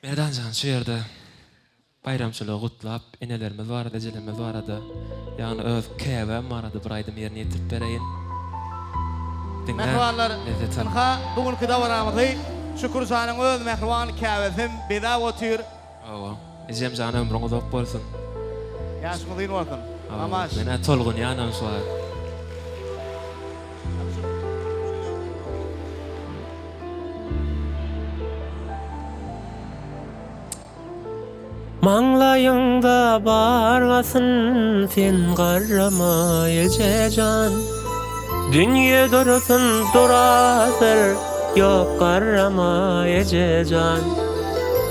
Merdan can şu yerde bayramçılığı gutlap, enelerimiz var, ecelerimiz var adı. Yani öz käbem var adı, bir aydym ýerine ýetirip bereýin. Mehribanlar, tınha bugünkü dawramyzy şükür sanyň öz mehriban käbesim beda otyr. Awa, ejem jana ömrüň uzak bolsun. Ýaşyňyz ýyl bolsun. Amaş. Mene tolgun ýanam şu var. Manglayıngda bargasın sen garrama ejejan. Dünýe dursun durasyr yok garrama ejejan.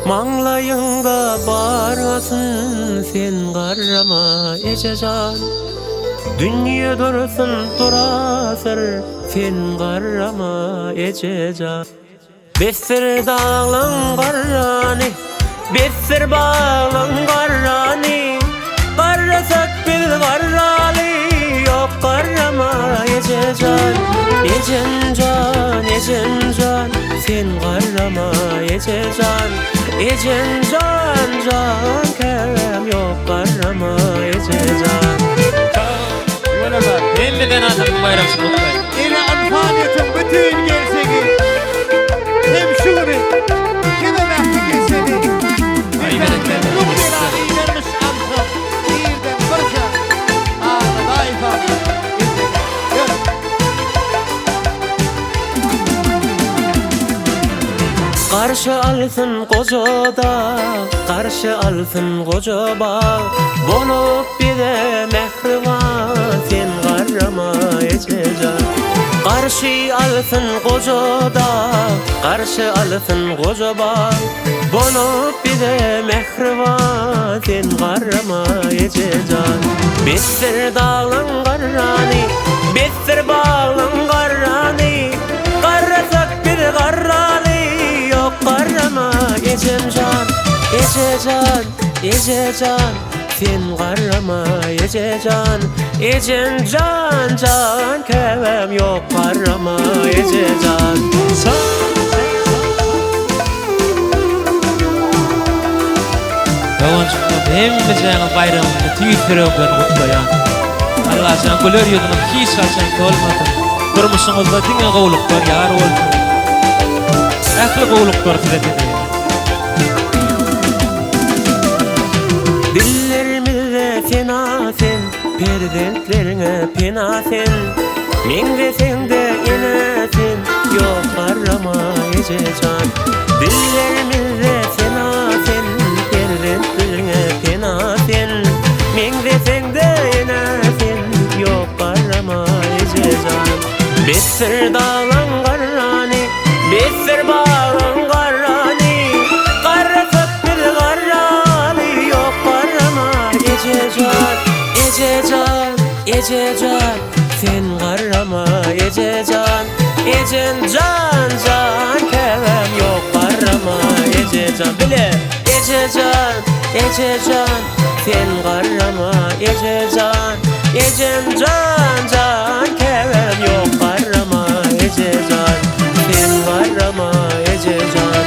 Manglayıngda bargasın sen garrama ejejan. Dünýe dursun durasyr sen garrama ejejan. Besir dağlan garrani Besir bağlan garrani Garrasak bil garrali Yok garrama ejejan Ejenjan, ejenjan Sen garrama ejejan Ejenjan, jan kerem Yok garrama ejejan Emmeden adam bayramçılık var. Ene anfaniyetin bütün gelsegi. Hem şuri. Kime mehdi gelsegi. Yok bir ilermiş amsa. Birden barca. Ağda daifa. Karşı alsın koca dağ, karşı alsın koca bağ. Bonup bir de mehriban, sen garrama ejejan. Karşı alsın koca dağ, karşı alsın koca bağ. Bonup bir de mehriban, sen garrama ejejan. Besir dağlan garrani, besir bağlan garrani. Garrasak bir garrani. Garrama ejenjan, ejejan, ejejan Sen garrama ejejan, ejenjan, jan kevem yok garrama ejejan. Yawancı hemme jana bayramyny tüýtürögen gutlaýan. Allah sen gülür ýüzüňiz hiç açan bolmasyn. Durmuşyňyzda diňe gowluklar ýar bolsun. Ähli gowluklar size. Dillerimizde fena sen, perzentlerine pena sen. Meňde sende ene sen, yok garrama ejejan. Dillerimizde fena sen, perzentlerine pena sen. Meňde sende ene sen, yok garrama ejejan. Besir dağlan garrani, besir bağlan garrani. Garrasak bir garrali, yok garrama ejejan, ejejan, ejejan Sen garrama ejejan, ejenjan, jan kevem yok garrama ejejan. Bile ejejan, ejejan Sen garrama ejejan, ejenjan, jan kevem yok garrama ejejan. Sen garrama ejejan,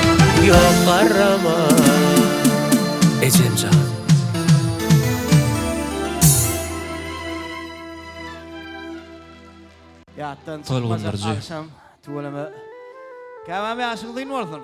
yok garrama ejenjan. Ýatdan Tolgunlar çıkmasa jy. akşam tuvalama. Käbem ýaşyňyz ýyl bolsun.